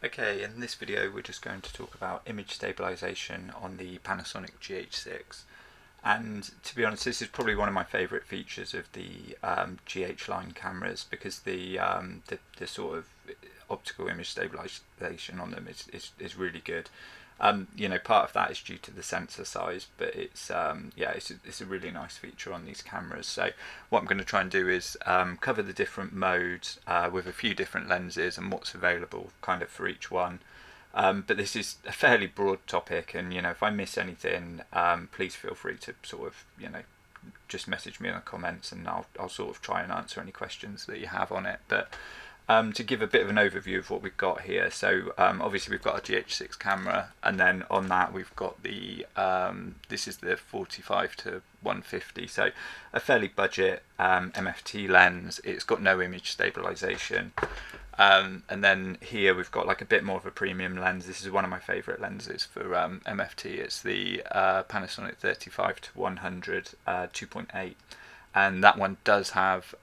Okay, in this video we're just going to talk about image stabilization on the Panasonic GH6, and to be honest this is probably one of my favourite features of the GH line cameras because the sort of optical image stabilization on them is really good. You know, part of that is due to the sensor size, but it's it's a really nice feature on these cameras. So what I'm going to try and do is cover the different modes with a few different lenses and what's available kind of for each one. But this is a fairly broad topic, and you know, if I miss anything, please feel free to sort of, you know, just message me in the comments, and I'll sort of try and answer any questions that you have on it. But to give a bit of an overview of what we've got here, so obviously we've got a GH6 camera, and then on that we've got the this is the 45 to 150, so a fairly budget MFT lens. It's got no image stabilization, and then here we've got like a bit more of a premium lens. This is one of my favorite lenses for MFT. It's the Panasonic 35 to 100 2.8, and that one does have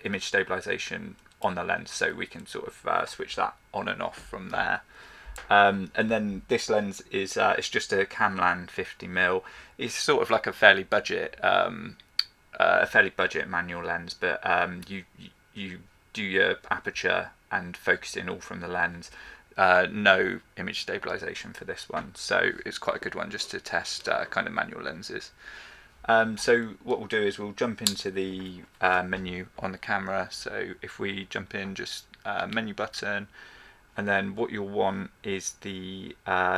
image stabilization on the lens, so we can sort of switch that on and off from there. And then this lens is it's just a Camlan 50mm. It's sort of like a fairly budget manual lens, but you do your aperture and focusing all from the lens. No image stabilization for this one, so it's quite a good one just to test kind of manual lenses. So what we'll do is we'll jump into the menu on the camera. So if we jump in, just menu button, and then what you'll want is the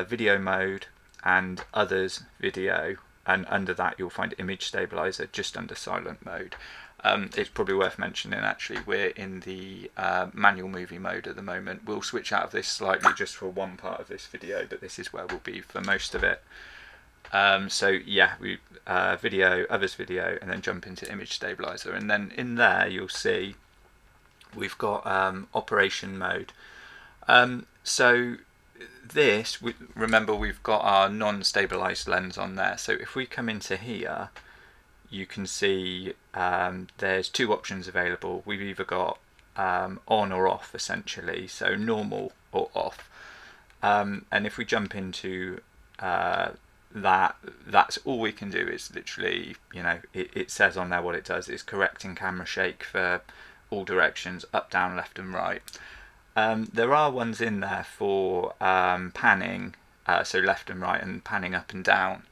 video mode and others video, and under that you'll find image stabilizer just under silent mode. It's probably worth mentioning actually we're in the manual movie mode at the moment. We'll switch out of this slightly just for one part of this video, but this is where we'll be for most of it. So yeah, we video, others video, and then jump into image stabilizer, and then in there you'll see we've got operation mode. So this, remember we've got our non-stabilized lens on there, so if we come into here you can see there's two options available. We've either got on or off essentially, so normal or off, and if we jump into that's all we can do is literally, you know, it says on there what it does is correcting camera shake for all directions, up, down, left and right. There are ones in there for panning, so left and right, and panning up and down,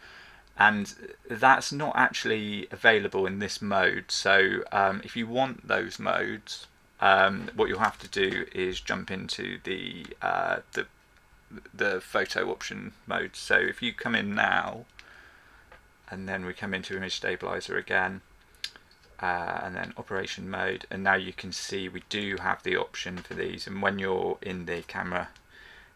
and that's not actually available in this mode. So if you want those modes, what you'll have to do is jump into the photo option mode. So if you come in now, and then we come into image stabilizer again, and then operation mode, and now you can see we do have the option for these. And when you're in the camera,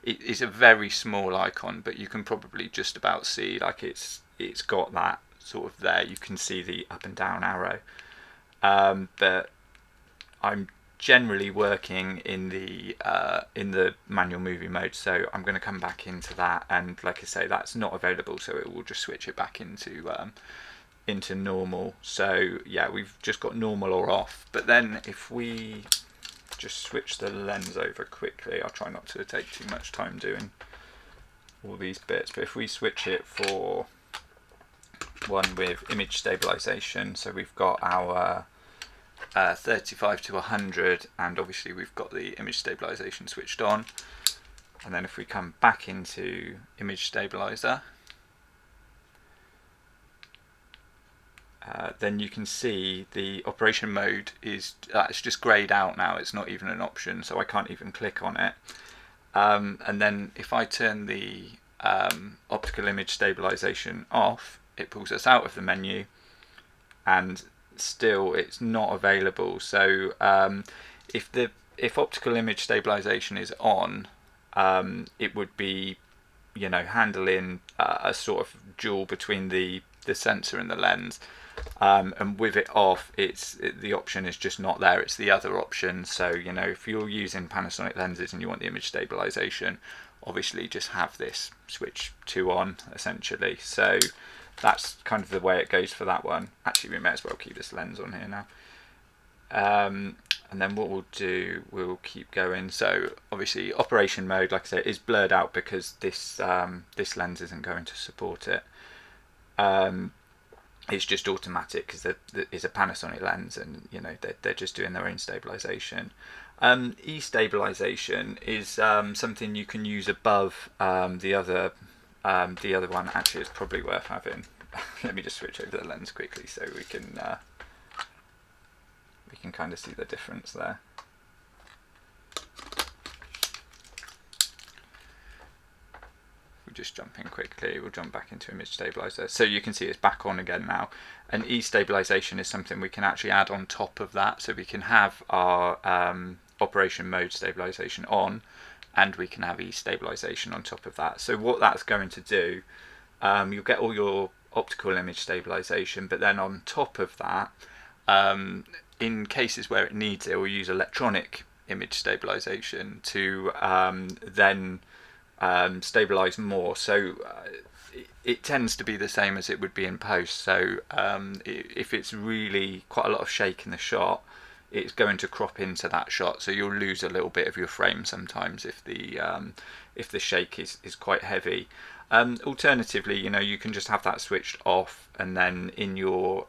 it is a very small icon, but you can probably just about see, like it's got that sort of there. You can see the up and down arrow, but I'm generally working in the manual movie mode, so I'm going to come back into that, and like I say, that's not available, so it will just switch it back into normal. So yeah, we've just got normal or off. But then if we just switch the lens over quickly, I'll try not to take too much time doing all these bits, but if we switch it for one with image stabilization, so we've got our 35 to 100, and obviously we've got the image stabilization switched on. And then if we come back into image stabilizer, then you can see the operation mode is it's just grayed out now. It's not even an option, so I can't even click on it. And then if I turn the optical image stabilization off, it pulls us out of the menu, and still it's not available. So if optical image stabilization is on, it would be, you know, handling a sort of dual between the sensor and the lens, and with it off, the option is just not there. It's the other option. So you know, if you're using Panasonic lenses and you want the image stabilization, obviously just have this switch to on essentially. So that's kind of the way it goes for that one. Actually, we may as well keep this lens on here now. And then what we'll do, we'll keep going. So obviously operation mode, like I say, is blurred out because this this lens isn't going to support it. It's just automatic because it's a Panasonic lens, and you know they're just doing their own stabilization. E-Stabilization is something you can use above the other one. Actually, it's probably worth having. Let me just switch over the lens quickly so we can kind of see the difference there. We'll just jump in quickly, we'll jump back into image stabilizer. So you can see it's back on again now. And E-Stabilization is something we can actually add on top of that. So we can have our operation mode stabilization on, and we can have E-Stabilization on top of that. So what that's going to do, you'll get all your optical image stabilization, but then on top of that, in cases where it needs it, we'll use electronic image stabilization to then stabilize more. So it tends to be the same as it would be in post. So if it's really quite a lot of shake in the shot, it's going to crop into that shot, so you'll lose a little bit of your frame sometimes if the shake is quite heavy. Alternatively, you know, you can just have that switched off, and then in your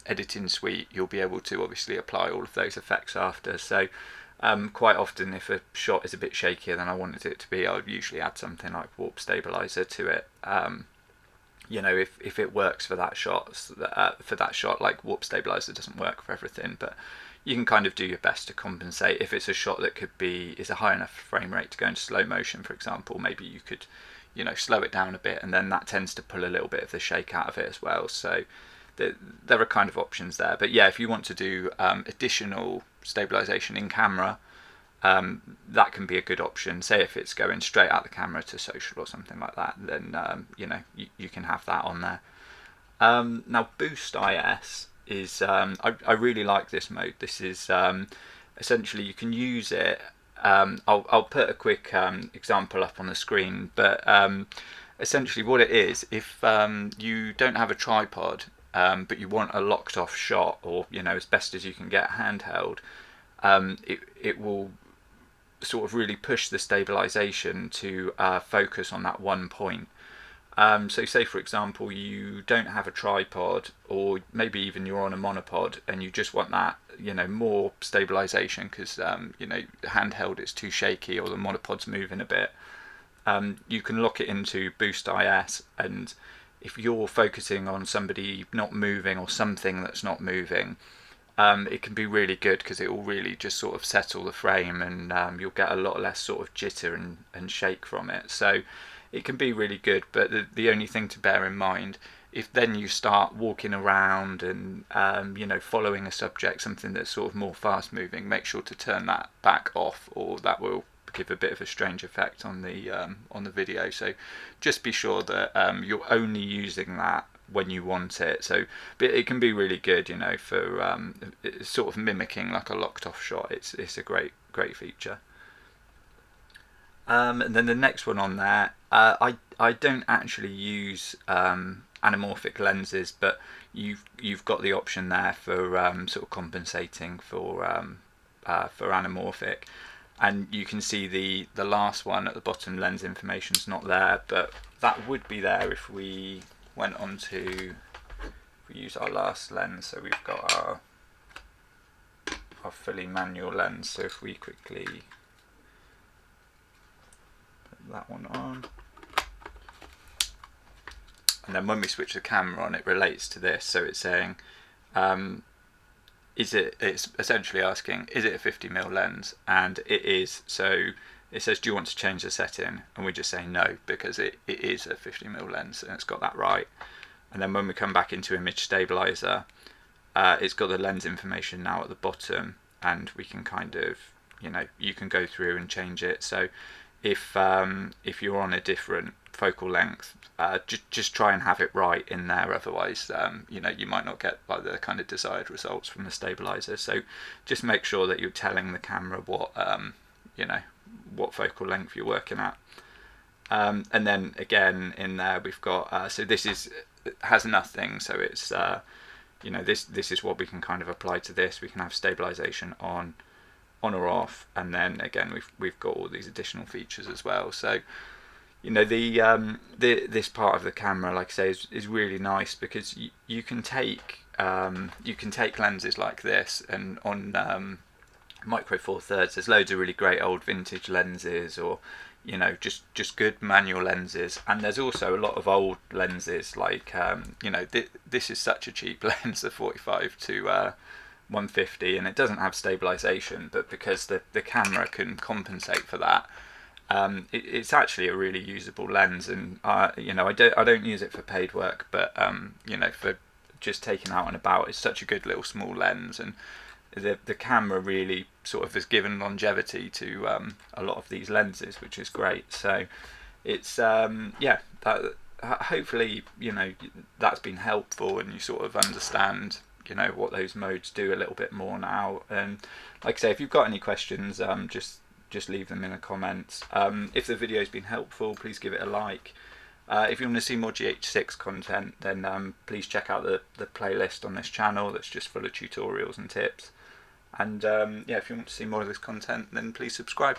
editing suite you'll be able to obviously apply all of those effects after. So quite often if a shot is a bit shakier than I wanted it to be, I would usually add something like warp stabilizer to it. You know, if it works for that shot, like warp stabilizer doesn't work for everything, but you can kind of do your best to compensate. If it's a shot that is a high enough frame rate to go into slow motion, for example, maybe you could, you know, slow it down a bit, and then that tends to pull a little bit of the shake out of it as well. So there are kind of options there. But yeah, if you want to do additional stabilization in camera, that can be a good option. Say if it's going straight out the camera to social or something like that, then you know, you can have that on there. Now Boost IS is I really like this mode. This is essentially you can use it. I'll put a quick example up on the screen, but essentially what it is, if you don't have a tripod but you want a locked off shot, or you know, as best as you can get handheld, it will sort of really push the stabilization to focus on that one point. So say for example you don't have a tripod, or maybe even you're on a monopod and you just want that, you know, more stabilization because you know, handheld it's too shaky or the monopod's moving a bit. You can lock it into Boost IS, and if you're focusing on somebody not moving or something that's not moving, it can be really good because it will really just sort of settle the frame, and you'll get a lot less sort of jitter and shake from it. So it can be really good, but the only thing to bear in mind, if then you start walking around and you know, following a subject, something that's sort of more fast moving, make sure to turn that back off, or that will give a bit of a strange effect on the video. So just be sure that you're only using that when you want it. So but it can be really good, you know, for sort of mimicking like a locked off shot. It's a great feature. And then the next one on there, I don't actually use anamorphic lenses, but you've got the option there for sort of compensating for anamorphic, and you can see the last one at the bottom, lens information's not there, but that would be there if we went on to, if we use our last lens. So we've got our fully manual lens. So if we quickly put that one on, and then when we switch the camera on, it relates to this. So it's saying, it's essentially asking, is it a 50mm lens? And it is. So it says, do you want to change the setting? And we just say no, because it is a 50mm lens, and it's got that right. And then when we come back into image stabilizer, it's got the lens information now at the bottom, and we can kind of, you know, you can go through and change it. So if you're on a different focal length, just try and have it right in there, otherwise you know, you might not get like the kind of desired results from the stabilizer. So just make sure that you're telling the camera what you know, what focal length you're working at. And then again in there we've got so this has nothing, so it's you know, this is what we can kind of apply to this. We can have stabilization on or off, and then again we've got all these additional features as well. So you know, this part of the camera, like I say, is really nice because you can take lenses like this, and on Micro Four Thirds there's loads of really great old vintage lenses, or you know, just good manual lenses, and there's also a lot of old lenses like you know, this is such a cheap lens, the 45 to 150, and it doesn't have stabilization, but because the camera can compensate for that, it's actually a really usable lens. And you know, I don't use it for paid work, but you know, for just taking out and about, it's such a good little small lens, and the camera really sort of has given longevity to a lot of these lenses, which is great. So it's yeah, hopefully, you know, that's been helpful, and you sort of understand, you know, what those modes do a little bit more now. And like I say, if you've got any questions, just leave them in the comments. If the video's been helpful, please give it a like. If you want to see more GH6 content, then please check out the playlist on this channel that's just full of tutorials and tips. And yeah, if you want to see more of this content, then please subscribe.